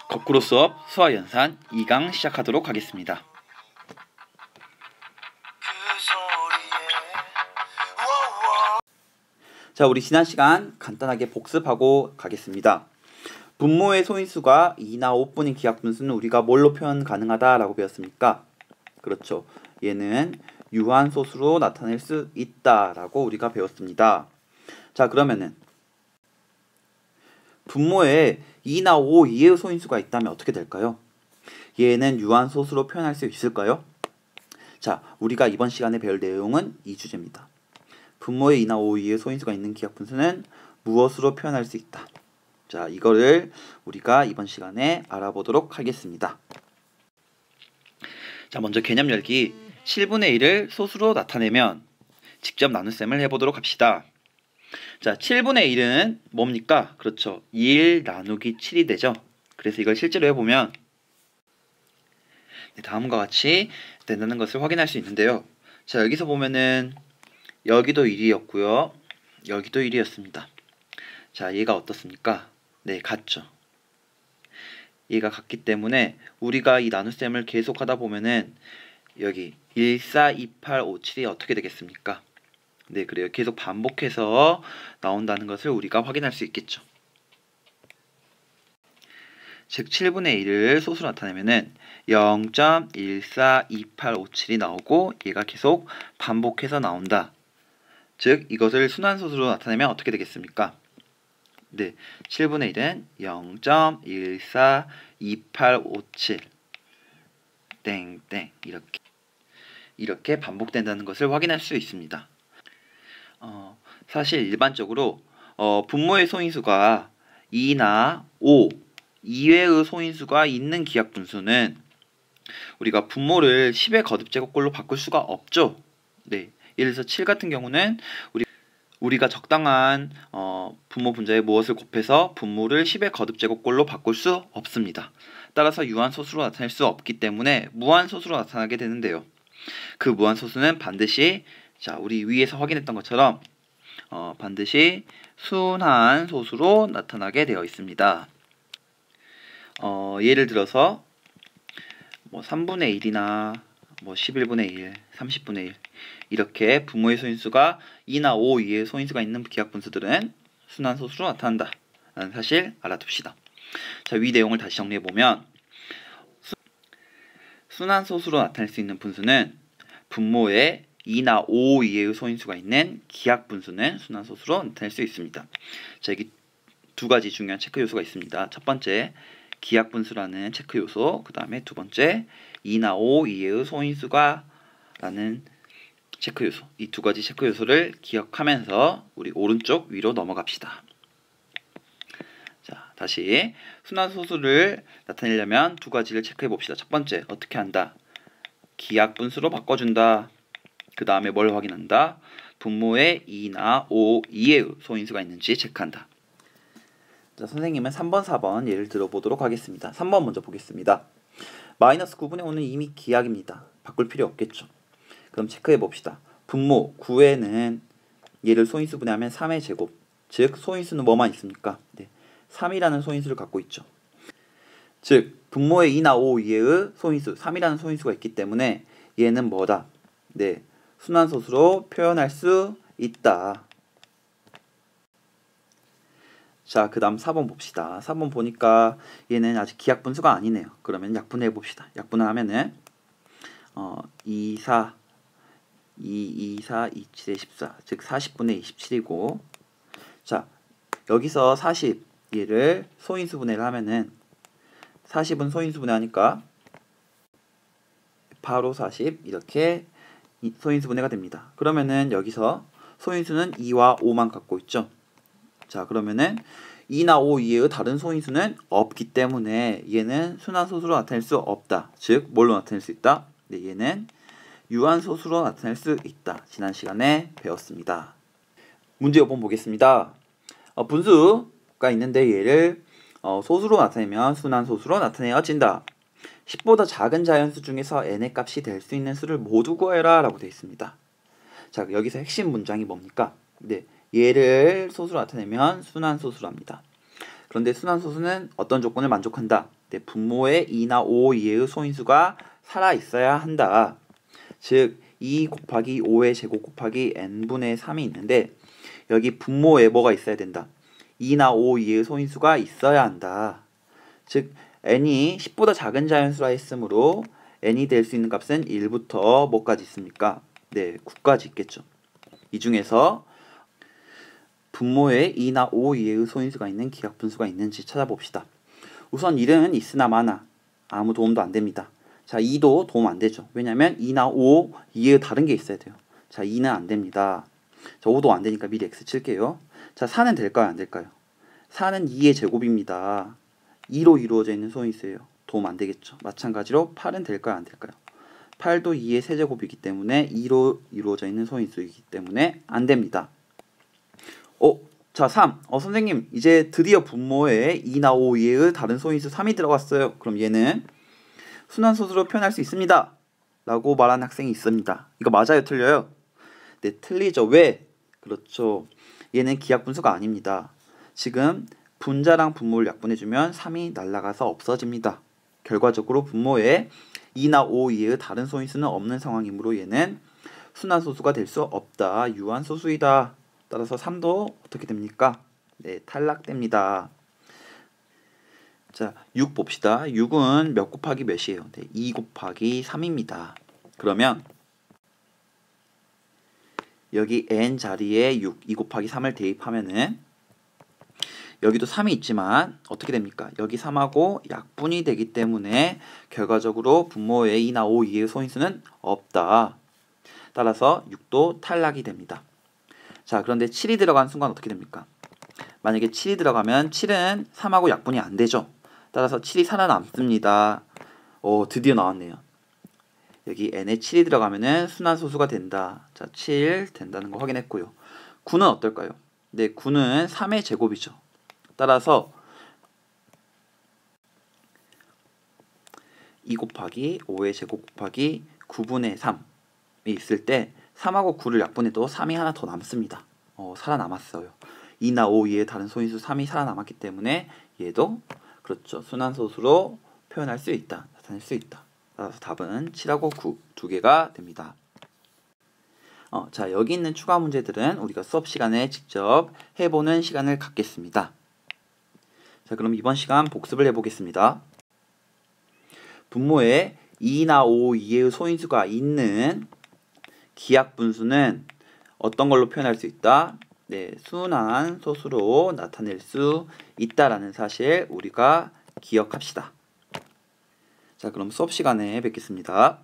거꾸로 수업 수화연산 2강 시작하도록 하겠습니다. 자, 우리 지난 시간 간단하게 복습하고 가겠습니다. 분모의 소인수가 2나 5뿐인 기하분수는 우리가 뭘로 표현 가능하다라고 배웠습니까? 그렇죠. 얘는 유한소수로 나타낼 수 있다라고 우리가 배웠습니다. 자, 그러면은 분모에 2나 5 이하의 소인수가 있다면 어떻게 될까요? 얘는 유한소수로 표현할 수 있을까요? 자, 우리가 이번 시간에 배울 내용은 이 주제입니다. 분모에 2나 5 이하의 소인수가 있는 기하분수는 무엇으로 표현할 수 있다. 자, 이거를 우리가 이번 시간에 알아보도록 하겠습니다. 자, 먼저 개념 열기 7분의 1을 소수로 나타내면 직접 나눗셈을 해보도록 합시다. 자, 7분의 1은 뭡니까? 그렇죠. 1 나누기 7이 되죠. 그래서 이걸 실제로 해보면 다음과 같이 된다는 것을 확인할 수 있는데요. 자, 여기서 보면은 여기도 1이었고요. 여기도 1이었습니다. 자, 얘가 어떻습니까? 네, 같죠. 얘가 같기 때문에 우리가 이 나눗셈을 계속 하다 보면은 여기 1, 4, 2, 8, 5, 7이 어떻게 되겠습니까? 네, 그래요. 계속 반복해서 나온다는 것을 우리가 확인할 수 있겠죠. 즉 7분의 1을 소수로 나타내면은 0.142857이 나오고 얘가 계속 반복해서 나온다. 즉 이것을 순환소수로 나타내면 어떻게 되겠습니까? 네, 7분의 1은 0.142857 땡땡 이렇게 반복된다는 것을 확인할 수 있습니다. 사실 일반적으로 분모의 소인수가 2나 5 이외의 소인수가 있는 기하분수는 우리가 분모를 10의 거듭제곱꼴로 바꿀 수가 없죠. 네, 예를 들어서 7 같은 경우는 우리가 적당한 분모 분자에 무엇을 곱해서 분모를 10의 거듭제곱꼴로 바꿀 수 없습니다. 따라서 유한소수로 나타낼 수 없기 때문에 무한소수로 나타나게 되는데요. 그 무한소수는 반드시 자, 우리 위에서 확인했던 것처럼 반드시 순한소수로 나타나게 되어 있습니다. 예를 들어서 뭐 3분의 1이나 뭐 11분의 1, 30분의 1 이렇게 분모의 소인수가 2나 5 이하의 소인수가 있는 기하분수들은 순한소수로 나타난다 라는 사실 알아둡시다. 자, 위 내용을 다시 정리해보면 순한소수로 나타낼 수 있는 분수는 분모에 2나 5 이하의 소인수가 있는 기하분수는 순환소수로 나타낼 수 있습니다. 자, 여기 두 가지 중요한 체크 요소가 있습니다. 첫 번째, 기하분수라는 체크 요소, 그 다음에 두 번째, 2나 5 이하의 소인수가 라는 체크 요소. 이 두 가지 체크 요소를 기억하면서 우리 오른쪽 위로 넘어갑시다. 자, 다시 순환소수를 나타내려면 두 가지를 체크해 봅시다. 첫 번째, 어떻게 한다? 기하분수로 바꿔준다. 그 다음에 뭘 확인한다? 분모에 2나 5 이하의 소인수가 있는지 체크한다. 자, 선생님은 3번, 4번 예를 들어보도록 하겠습니다. 3번 먼저 보겠습니다. 마이너스 9분의 5는 이미 기하입니다. 바꿀 필요 없겠죠. 그럼 체크해 봅시다. 분모 9에는 얘를 소인수 분해하면 3의 제곱, 즉 소인수는 뭐만 있습니까? 네, 3이라는 소인수를 갖고 있죠. 즉 분모에 2나 5 이하의 소인수 3이라는 소인수가 있기 때문에 얘는 뭐다? 네, 순환소수로 표현할 수 있다. 자, 그 다음 4번 봅시다. 4번 보니까 얘는 아직 기하분수가 아니네요. 그러면 약분해 봅시다. 약분을 하면은 2, 4, 2, 2, 4, 2, 7에 14, 즉 40분의 27이고 자, 여기서 40 얘를 소인수 분해를 하면은 40은 소인수 분해하니까 바로 40 이렇게 소인수 분해가 됩니다. 그러면은 여기서 소인수는 2와 5만 갖고 있죠. 자, 그러면은 2나 5 이하의 다른 소인수는 없기 때문에 얘는 순환소수로 나타낼 수 없다. 즉 뭘로 나타낼 수 있다? 네, 얘는 유한소수로 나타낼 수 있다. 지난 시간에 배웠습니다. 문제 5번 보겠습니다. 분수가 있는데 얘를 소수로 나타내면 순환소수로 나타내어진다. 10보다 작은 자연수 중에서 n의 값이 될 수 있는 수를 모두 구해라 라고 되어 있습니다. 자, 여기서 핵심 문장이 뭡니까? 네, 얘를 소수로 나타내면 순환소수로 합니다. 그런데 순환소수는 어떤 조건을 만족한다? 네, 분모의 2나 5 이하의 소인수가 살아있어야 한다. 즉 2 곱하기 5의 제곱 곱하기 n분의 3이 있는데 여기 분모에 뭐가 있어야 된다? 2나 5 이하의 소인수가 있어야 한다. 즉 n이 10보다 작은 자연수라 했으므로 n이 될 수 있는 값은 1부터 뭐까지 있습니까? 네, 9까지 있겠죠. 이 중에서 분모에 2나 5 이하의 소인수가 있는 기하분수가 있는지 찾아봅시다. 우선 1은 있으나 마나 아무 도움도 안 됩니다. 자, 2도 도움 안 되죠. 왜냐면 2나 5 이하의 다른 게 있어야 돼요. 자, 2는 안 됩니다. 자, 5도 안 되니까 미리 x 칠게요. 자, 4는 될까요? 안 될까요? 4는 2의 제곱입니다. 2로 이루어져 있는 소인수예요. 도움 안 되겠죠. 마찬가지로 8은 될까요? 안 될까요? 8도 2의 세제곱이기 때문에 2로 이루어져 있는 소인수이기 때문에 안 됩니다. 자, 3. 선생님, 이제 드디어 분모에 2나 5 이하의 다른 소인수 3이 들어갔어요. 그럼 얘는 순환소수로 표현할 수 있습니다. 라고 말하는 학생이 있습니다. 이거 맞아요? 틀려요? 네, 틀리죠. 왜? 그렇죠. 얘는 기하분수가 아닙니다. 지금 분자랑 분모를 약분해주면 3이 날아가서 없어집니다. 결과적으로 분모에 2나 5 이하의 다른 소인수는 없는 상황이므로 얘는 순환소수가 될 수 없다. 유한소수이다. 따라서 3도 어떻게 됩니까? 네, 탈락됩니다. 자, 6 봅시다. 6은 몇 곱하기 몇이에요? 네, 2 곱하기 3입니다. 그러면 여기 n 자리에 6, 2 곱하기 3을 대입하면은 여기도 3이 있지만 어떻게 됩니까? 여기 3하고 약분이 되기 때문에 결과적으로 분모에 2나 5 이하의 소인수는 없다. 따라서 6도 탈락이 됩니다. 자, 그런데 7이 들어간 순간 어떻게 됩니까? 만약에 7이 들어가면 7은 3하고 약분이 안 되죠. 따라서 7이 살아남습니다. 드디어 나왔네요. 여기 n에 7이 들어가면은 순환소수가 된다. 자, 7 된다는 거 확인했고요. 9는 어떨까요? 네, 9는 3의 제곱이죠. 따라서 2 곱하기 5의 제곱 곱하기 9분의 3이 있을 때 3하고 9를 약분해도 3이 하나 더 남습니다. 살아남았어요. 2나 5 이하의 다른 소인수 3이 살아남았기 때문에 얘도 그렇죠. 순환소수로 표현할 수 있다. 나타낼 수 있다. 따라서 답은 7하고 9 두 개가 됩니다. 자, 여기 있는 추가 문제들은 우리가 수업 시간에 직접 해보는 시간을 갖겠습니다. 자, 그럼 이번 시간 복습을 해보겠습니다. 분모에 2나 5 이하의 소인수가 있는 기하분수는 어떤 걸로 표현할 수 있다? 네, 순환소수로 나타낼 수 있다라는 사실 우리가 기억합시다. 자, 그럼 수업 시간에 뵙겠습니다.